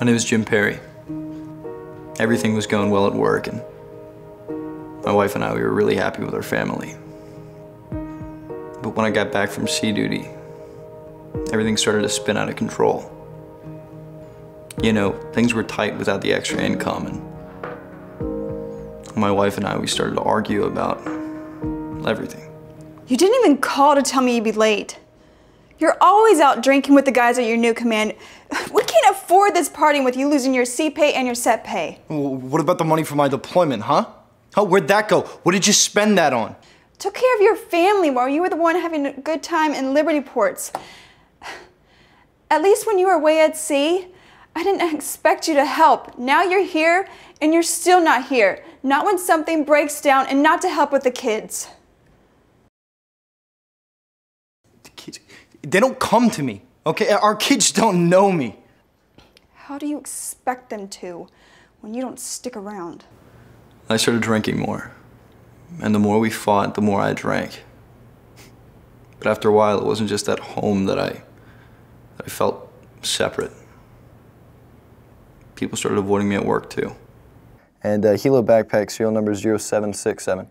My name is Jim Perry. Everything was going well at work, and my wife and I, we were really happy with our family. But when I got back from sea duty, everything started to spin out of control. You know, things were tight without the extra income, and my wife and I, we started to argue about everything. You didn't even call to tell me you'd be late. You're always out drinking with the guys at your new command. We can't afford this partying with you losing your sea pay and your set pay. What about the money for my deployment, huh? Where'd that go? What did you spend that on? Took care of your family while you were the one having a good time in Liberty ports. At least when you were away at sea, I didn't expect you to help. Now you're here and you're still not here. Not when something breaks down and not to help with the kids. The kids, they don't come to me, okay? Our kids don't know me. How do you expect them to when you don't stick around? I started drinking more, and the more we fought, the more I drank. But after a while, it wasn't just at home that I felt separate. People started avoiding me at work too. And Hilo backpack, serial number 0767.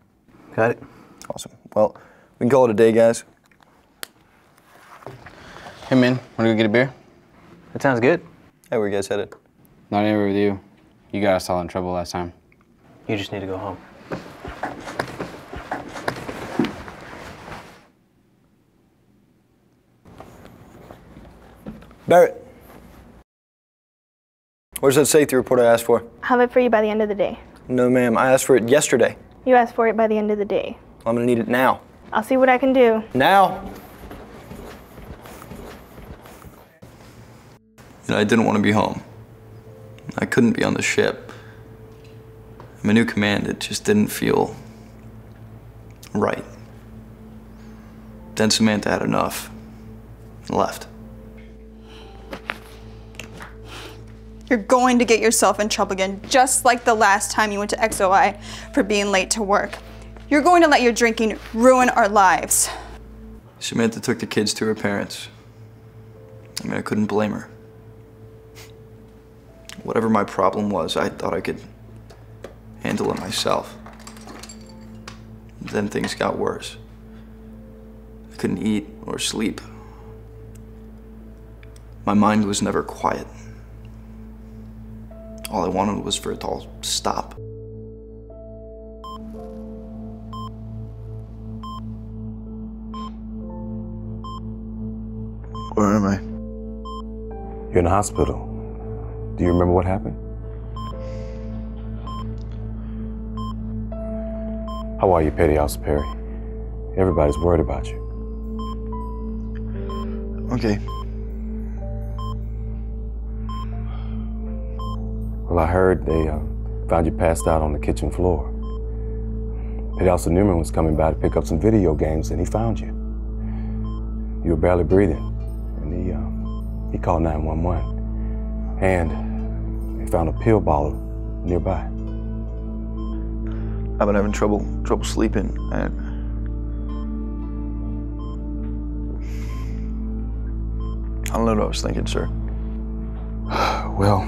Got it. Awesome. Well, we can call it a day, guys. Hey man, wanna go get a beer? That sounds good. Hey, where you guys headed? Not anywhere with you. You got us all in trouble last time. You just need to go home. Barrett. Where's that safety report I asked for? I'll have it for you by the end of the day. No, ma'am. I asked for it yesterday. You asked for it by the end of the day. I'm gonna need it now. I'll see what I can do. Now! You know, I didn't want to be home. I couldn't be on the ship. My new command, it just didn't feel right. Then Samantha had enough and left. You're going to get yourself in trouble again, just like the last time you went to XOI for being late to work. You're going to let your drinking ruin our lives. Samantha took the kids to her parents. I mean, I couldn't blame her. Whatever my problem was, I thought I could handle it myself. Then things got worse. I couldn't eat or sleep. My mind was never quiet. All I wanted was for it to all stop. Where am I? You're in the hospital. Do you remember what happened? How are you, Petty Officer Perry? Everybody's worried about you. Okay. Well, I heard they found you passed out on the kitchen floor. Petty Officer Newman was coming by to pick up some video games, and he found you. You were barely breathing, and he called 911. And they found a pill bottle nearby. I've been having trouble sleeping, and I don't know what I was thinking, sir. Well,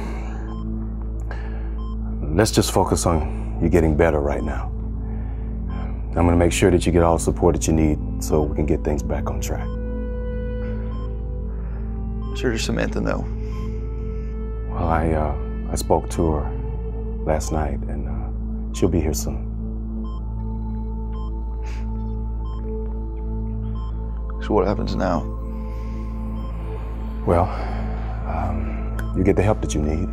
let's just focus on you getting better right now. I'm gonna make sure that you get all the support that you need so we can get things back on track. Sure, does Samantha know? Well, I spoke to her last night, and she'll be here soon. So what happens now? Well, you get the help that you need,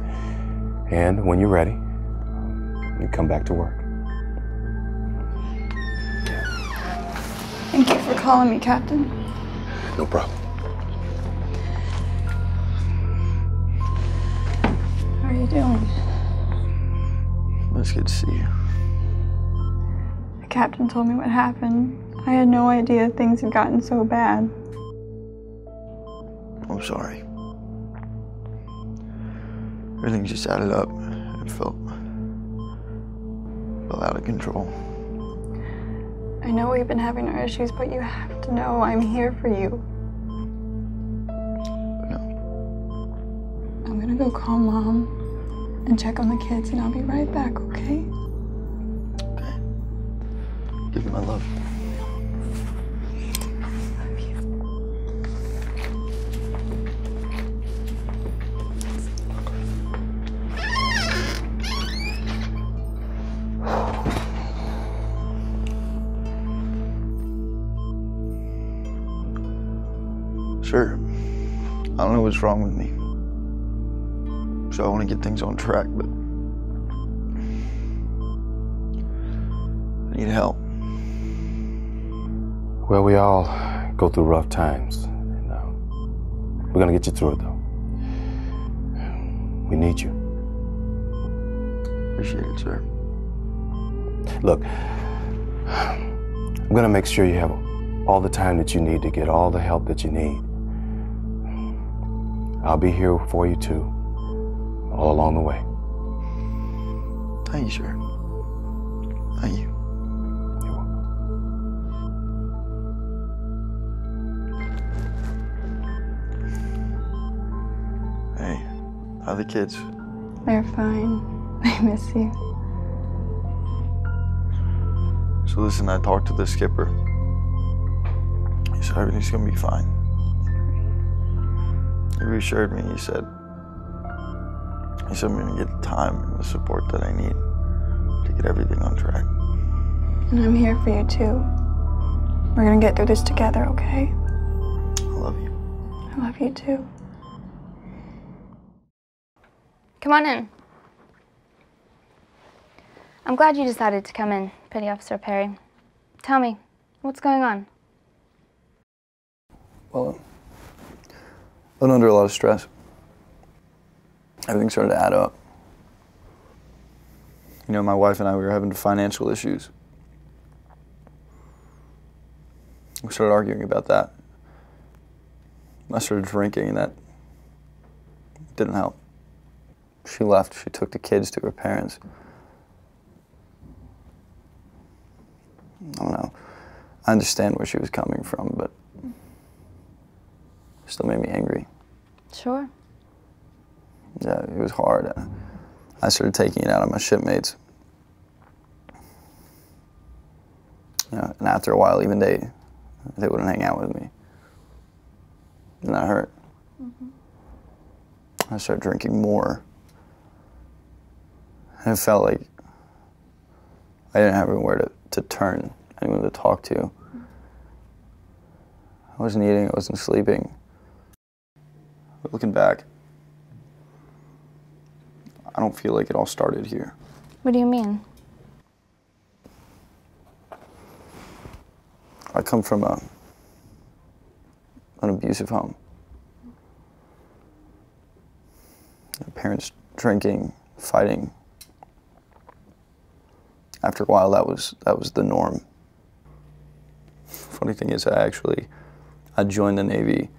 and when you're ready, you come back to work. Thank you for calling me, Captain. No problem. How are you doing? It's good to see you. The captain told me what happened. I had no idea things had gotten so bad. I'm sorry. Everything just added up. It felt out of control. I know we've been having our issues, but you have to know I'm here for you. No. I'm gonna go call Mom and check on the kids, and I'll be right back, okay? Okay. Give you my love. Sure. I don't know what's wrong with me. So I want to get things on track, but I need help. Well, we all go through rough times. And, we're gonna get you through it, though. We need you. Appreciate it, sir. Look, I'm gonna make sure you have all the time that you need to get all the help that you need. I'll be here for you too, all along the way. Thank you, sir. Thank you. You're welcome. Hey, how are the kids? They're fine. I miss you. So listen, I talked to the skipper. He said everything's gonna be fine. He reassured me. He said I'm gonna get the time and the support that I need to get everything on track. And I'm here for you too. We're gonna get through this together, okay? I love you. I love you too. Come on in. I'm glad you decided to come in, Petty Officer Perry. Tell me, what's going on? Well, I've been under a lot of stress. Everything started to add up. You know, my wife and I, we were having financial issues. We started arguing about that. I started drinking, and that didn't help. She left. She took the kids to her parents. I don't know. I understand where she was coming from, but it still made me angry. Sure. Yeah, it was hard. I started taking it out on my shipmates. You know, and after a while, even they wouldn't hang out with me. And that hurt. I started drinking more. And it felt like I didn't have anywhere to turn, anyone to talk to. I wasn't eating, I wasn't sleeping. But looking back, I don't feel like it all started here. What do you mean? I come from an abusive home. My parents drinking, fighting. After a while, that was the norm. Funny thing is, I joined the Navy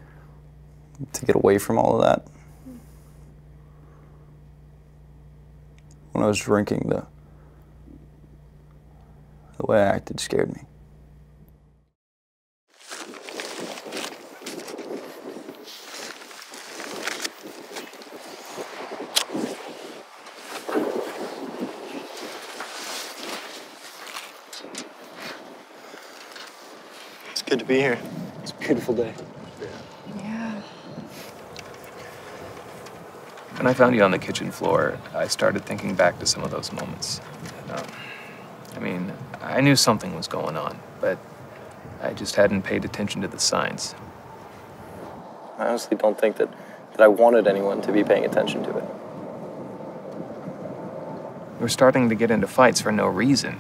to get away from all of that. When I was drinking, the way I acted scared me. It's good to be here. It's a beautiful day. Yeah. When I found you on the kitchen floor, I started thinking back to some of those moments. I mean, I knew something was going on, but I just hadn't paid attention to the signs. I honestly don't think that I wanted anyone to be paying attention to it. We were starting to get into fights for no reason.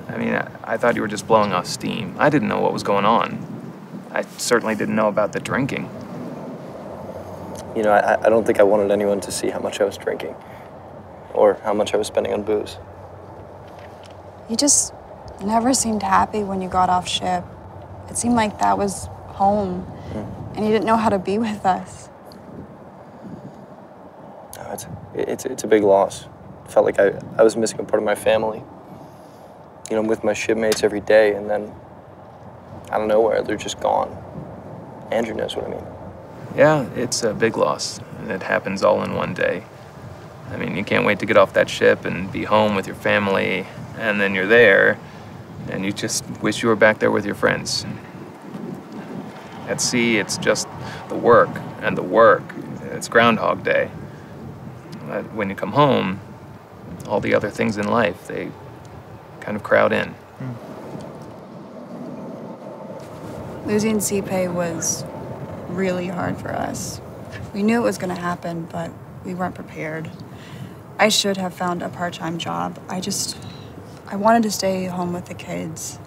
I mean, I thought you were just blowing off steam. I didn't know what was going on. I certainly didn't know about the drinking. You know, I don't think I wanted anyone to see how much I was drinking or how much I was spending on booze. You just never seemed happy when you got off ship. It seemed like that was home, and you didn't know how to be with us. No, it's a big loss. It felt like I was missing a part of my family. You know, I'm with my shipmates every day, and then out of nowhere, they're just gone. Andrew knows what I mean. Yeah, it's a big loss, and it happens all in one day. I mean, you can't wait to get off that ship and be home with your family, and then you're there, and you just wish you were back there with your friends. At sea, it's just the work and the work. It's Groundhog Day. But when you come home, all the other things in life, they kind of crowd in. Losing CPAY was really hard for us. We knew it was going to happen, but we weren't prepared. I should have found a part-time job. I wanted to stay home with the kids.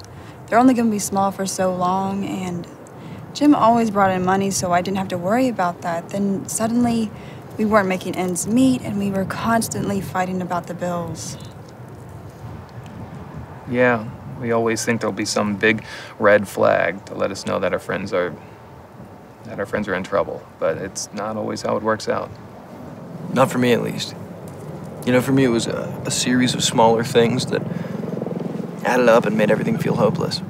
They're only going to be small for so long, and Jim always brought in money, so I didn't have to worry about that. Then suddenly, we weren't making ends meet, and we were constantly fighting about the bills. Yeah, we always think there'll be some big red flag to let us know that our friends are in trouble, but it's not always how it works out. Not for me, at least. You know, for me, it was a series of smaller things that added up and made everything feel hopeless.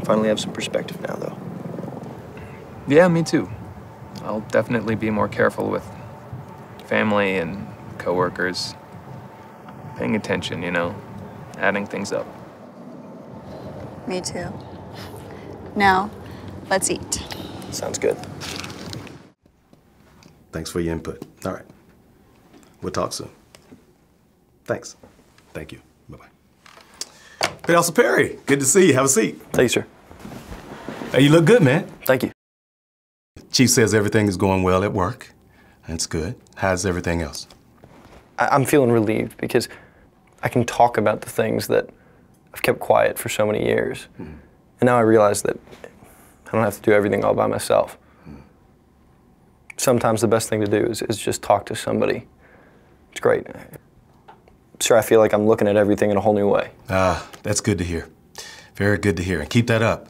Finally have some perspective now, though. Yeah, me too. I'll definitely be more careful with family and coworkers. Paying attention, you know, adding things up. Me too. Now, let's eat. Sounds good. Thanks for your input. All right. We'll talk soon. Thanks. Thank you. Bye-bye. Hey, Officer Perry, good to see you. Have a seat. Thank you, sir. Hey, you look good, man. Thank you. Chief says everything is going well at work. That's good. How's everything else? I'm feeling relieved because I can talk about the things that I've kept quiet for so many years. And now I realize that I don't have to do everything all by myself. Sometimes the best thing to do is just talk to somebody. It's great. Sir, I feel like I'm looking at everything in a whole new way. That's good to hear. Very good to hear. And keep that up.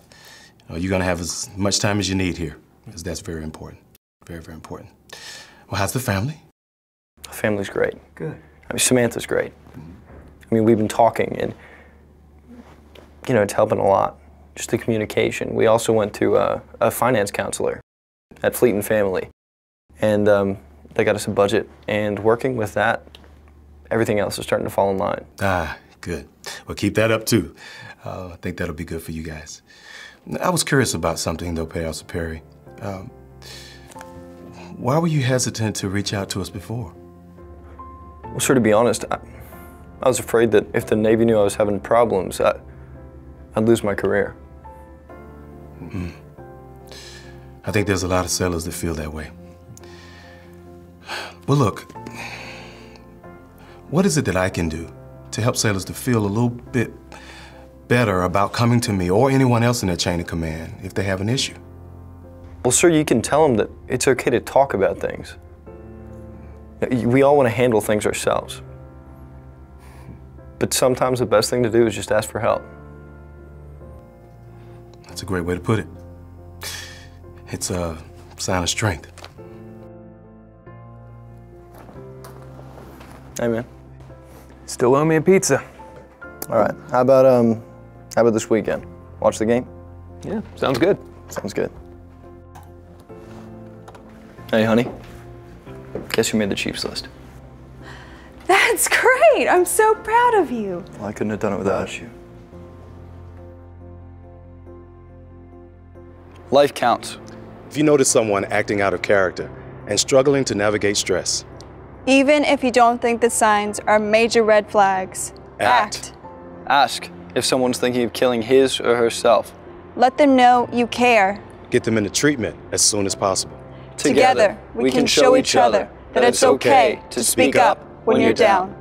You're going to have as much time as you need here, because that's very important. Very, very important. Well, how's the family? The family's great. Good. I mean, Samantha's great. I mean, we've been talking, and, you know, it's helping a lot. Just the communication. We also went to a finance counselor at Fleet and Family, and they got us a budget, and working with that, everything else is starting to fall in line. Good. Well, keep that up, too. I think that'll be good for you guys. I was curious about something, though, Officer Perry. Why were you hesitant to reach out to us before? Well, sir, to be honest, I was afraid that if the Navy knew I was having problems, I'd lose my career. I think there's a lot of sailors that feel that way. Well, look, what is it that I can do to help sailors to feel a little bit better about coming to me or anyone else in their chain of command if they have an issue? Well, sir, you can tell them that it's okay to talk about things. We all want to handle things ourselves. But sometimes the best thing to do is just ask for help. That's a great way to put it. It's a sign of strength. Hey, man. Still owe me a pizza. All right. How about this weekend? Watch the game? Yeah, sounds good. Sounds good. Hey, honey. Guess who made the Chiefs list? That's great. I'm so proud of you. Well, I couldn't have done it without you. Life counts. If you notice someone acting out of character and struggling to navigate stress, Even if you don't think the signs are major red flags, act. Ask if someone's thinking of killing his or herself. Let them know you care. get them into treatment as soon as possible. Together, we can show each other that it's okay to speak up when you're down.